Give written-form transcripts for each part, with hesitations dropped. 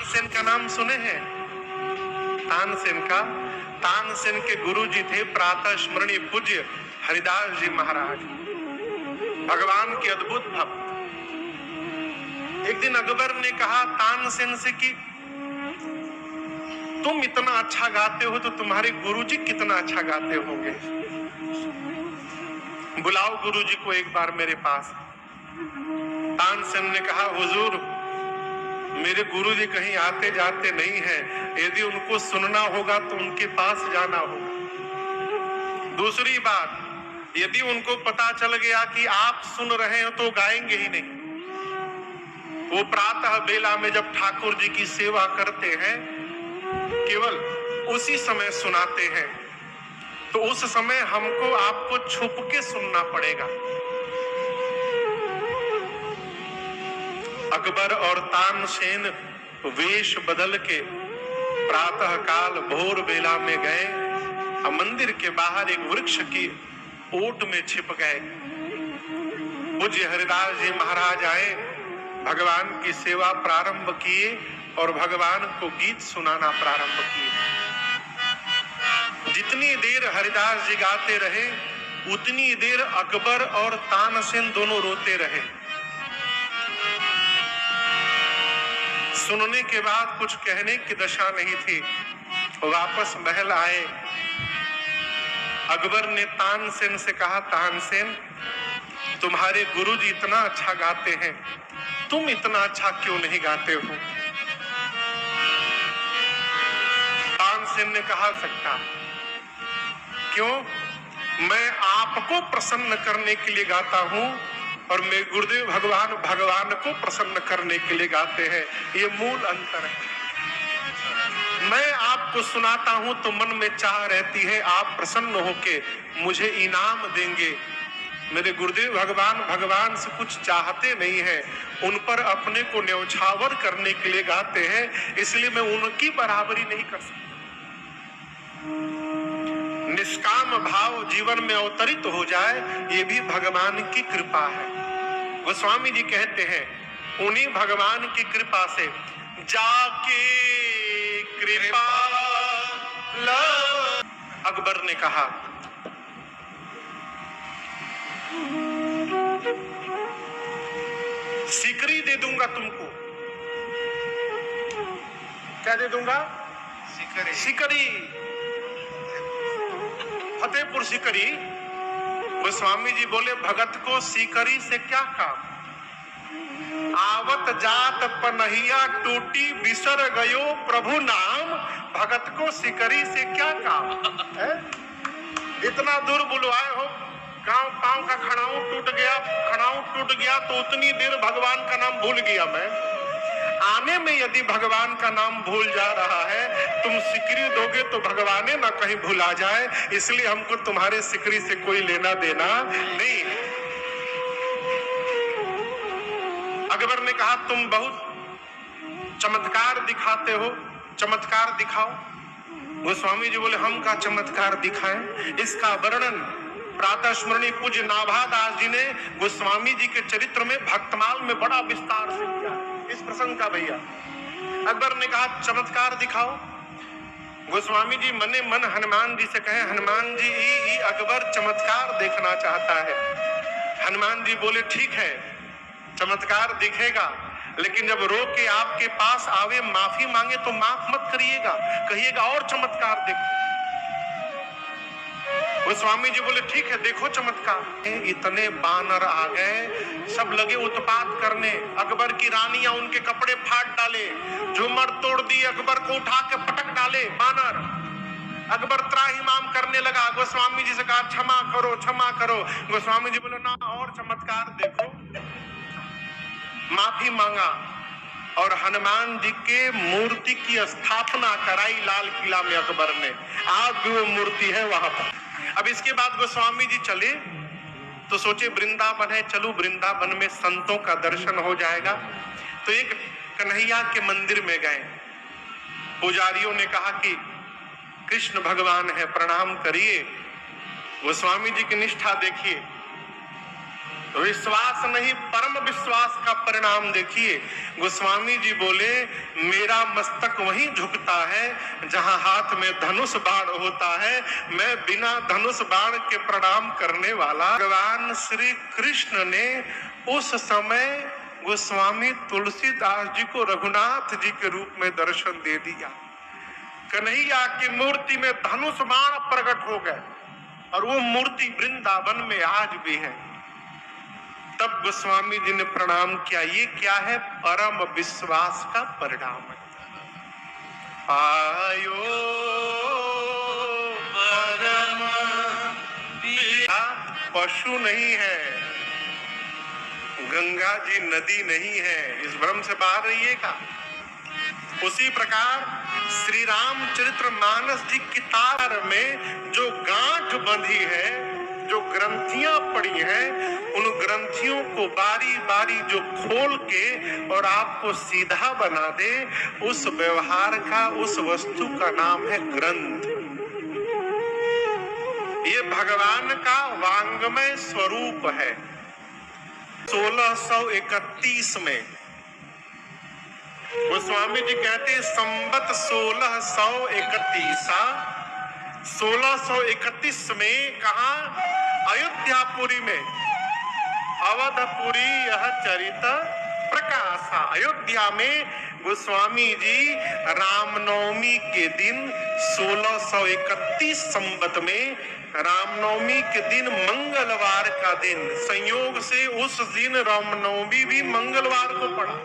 तानसेन का नाम सुने हैं? तानसेन का, तानसेन के गुरु जी थे प्रातः स्मरणीय पूज्य हरिदास जी महाराज, भगवान के अद्भुत भक्त। एक दिन अकबर ने कहा तानसेन से कि तुम इतना अच्छा गाते हो तो तुम्हारे गुरुजी कितना अच्छा गाते होंगे, बुलाओ गुरुजी को एक बार मेरे पास। तानसेन ने कहा हुजूर, मेरे गुरुजी कहीं आते जाते नहीं हैं, यदि उनको सुनना होगा तो उनके पास जाना होगा। दूसरी बात, यदि उनको पता चल गया कि आप सुन रहे हो तो गाएंगे ही नहीं। वो प्रातः बेला में जब ठाकुर जी की सेवा करते हैं केवल उसी समय सुनाते हैं, तो उस समय हमको आपको छुप के सुनना पड़ेगा। अकबर और तानसेन वेश बदल के प्रातः काल भोर बेला में गए और मंदिर के बाहर एक वृक्ष की ओट में छिप गए। पूज्य हरिदास जी महाराज आए, भगवान की सेवा प्रारंभ किए और भगवान को गीत सुनाना प्रारंभ किए। जितनी देर हरिदास जी गाते रहे उतनी देर अकबर और तानसेन दोनों रोते रहे। सुनने के बाद कुछ कहने की दशा नहीं थी, वापस महल आए। अकबर ने तानसेन से कहा तानसेन, तुम्हारे गुरुजी इतना अच्छा गाते हैं, तुम इतना अच्छा क्यों नहीं गाते हो? तानसेन ने कहा सकता, क्यों? मैं आपको प्रसन्न करने के लिए गाता हूं और मेरे गुरुदेव भगवान भगवान को प्रसन्न करने के लिए गाते हैं, ये मूल अंतर है। मैं आपको सुनाता हूं तो मन में चाह रहती है आप प्रसन्न होके मुझे इनाम देंगे। मेरे गुरुदेव भगवान भगवान से कुछ चाहते नहीं है, उन पर अपने को न्यौछावर करने के लिए गाते हैं, इसलिए मैं उनकी बराबरी नहीं कर सकता। निष्काम भाव जीवन में अवतरित हो जाए, ये भी भगवान की कृपा है। गोस्वामी जी कहते हैं उन्हीं भगवान की कृपा से जाके कृपा अकबर ने कहा सिकरी दे दूंगा तुमको। क्या दे दूंगा? सिकरी। सिकरी, फतेहपुर सिकरी। गोस्वामी जी बोले भगत को सिकरी से क्या काम? आवत जात पनहिया टूटी बिसर गयो प्रभु नाम, भगत को सिकरी से क्या काम है? इतना दूर बुलवाए हो, गांव पांव का खड़ाऊ टूट गया तो उतनी देर भगवान का नाम भूल गया मैं। आने में यदि भगवान का नाम भूल जा रहा है, तुम सिकरी दोगे तो भगवान ना कहीं भुला जाए, इसलिए हमको तुम्हारे सिकरी से कोई लेना देना नहीं। अकबर ने कहा तुम बहुत चमत्कार दिखाते हो, चमत्कार दिखाओ। गोस्वामी जी बोले हम का चमत्कार दिखाएं? इसका वर्णन प्रातः स्मरणीय पूज्य नाभादास जी ने गोस्वामी जी के चरित्र में भक्तमाल में बड़ा विस्तार से किया इस प्रसंग का। भैया अकबर ने कहा चमत्कार दिखाओ। गोस्वामी जी मने मन हनुमान जी से कहे हनुमान जी ही अकबर चमत्कार देखना चाहता है। हनुमान जी बोले ठीक है चमत्कार दिखेगा, लेकिन जब रो के आपके पास आवे माफी मांगे तो माफ मत करिएगा, कहिएगा और चमत्कार देखो। गोस्वामी जी बोले ठीक है देखो चमत्कार। इतने बानर आ गए, सब लगे उत्पात करने। अकबर की रानियां उनके कपड़े फाड़ डाले, झूमर तोड़ दिए, अकबर को उठा के पटक डाले बानर। अकबर त्राहिमाम करने लगा, गोस्वामी जी से कहा क्षमा करो क्षमा करो। गोस्वामी जी बोले ना और चमत्कार देखो। माफी मांगा और हनुमान जी के मूर्ति की स्थापना कराई लाल किला में अकबर ने। आज भी वो मूर्ति है वहां पर। अब इसके बाद गोस्वामी जी चले तो सोचे वृंदावन है, चलो वृंदावन में संतों का दर्शन हो जाएगा। तो एक कन्हैया के मंदिर में गए। पुजारियों ने कहा कि कृष्ण भगवान है, प्रणाम करिए। गोस्वामी जी की निष्ठा देखिए, विश्वास नहीं, परम विश्वास का परिणाम देखिए। गोस्वामी जी बोले, मेरा मस्तक वहीं झुकता है जहां हाथ में धनुष बाण होता है। मैं बिना धनुष बाण के प्रणाम करने वाला। भगवान श्री कृष्ण ने उस समय गोस्वामी तुलसीदास जी को रघुनाथ जी के रूप में दर्शन दे दिया। कन्हैया की मूर्ति में धनुष बाण प्रकट हो गए और वो मूर्ति वृंदावन में आज भी है। तब गोस्वामी जी ने प्रणाम किया। ये क्या है? परम विश्वास का परिणाम है। आयो परम पशु नहीं है, गंगा जी नदी नहीं है, इस भ्रम से बाहर रहिएगा। उसी प्रकार श्री रामचरित्र मानस जी किताब में जो गांठ बंधी है, जो ग्रंथियां पड़ी हैं, उन ग्रंथियों को बारी बारी जो खोल के और आपको सीधा बना दे, उस व्यवहार का, उस वस्तु का नाम है ग्रंथ। ये भगवान का वांगमय स्वरूप है। 1631 में गोस्वामी जी कहते, संवत 1631 में कहा, अयोध्यापुरी में, अवधपुरी यह चरित प्रकाशा। अयोध्या में गोस्वामी जी रामनवमी के दिन 1631 संवत में, रामनवमी के दिन मंगलवार का दिन, संयोग से उस दिन रामनवमी भी मंगलवार को पड़ा।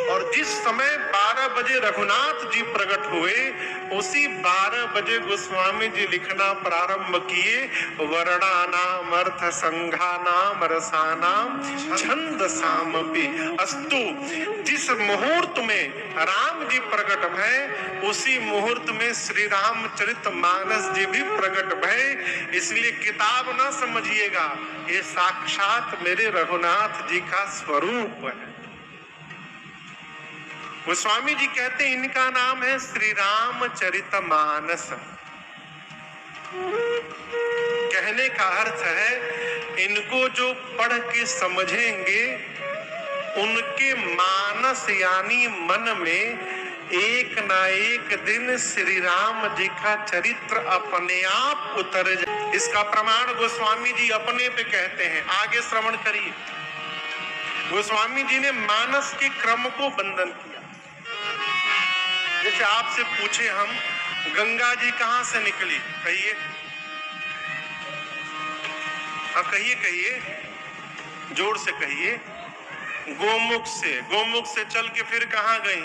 और जिस समय 12 बजे रघुनाथ जी प्रकट हुए, उसी 12 बजे गोस्वामी जी लिखना प्रारंभ किए, वर्णानाम अर्थ संघानाम रसानाम छंदसामपि अस्तु। जिस मुहूर्त में राम जी प्रकट भय, उसी मुहूर्त में श्री रामचरित मानस जी भी प्रकट भय। इसलिए किताब ना समझिएगा, ये साक्षात मेरे रघुनाथ जी का स्वरूप है। गोस्वामी जी कहते, इनका नाम है श्री रामचरितमानस। कहने का अर्थ है, इनको जो पढ़ के समझेंगे, उनके मानस यानी मन में एक ना एक दिन श्री राम जी का चरित्र अपने आप उतर जाए। इसका प्रमाण गोस्वामी जी अपने पे कहते हैं, आगे श्रवण करिए। गोस्वामी जी ने मानस के क्रम को बंधन किया। जैसे आपसे पूछे हम, गंगा जी कहां से निकली? कहिए, कहिए कहिए, जोर से कहिए। गोमुख से। गोमुख से चल के फिर कहां गई?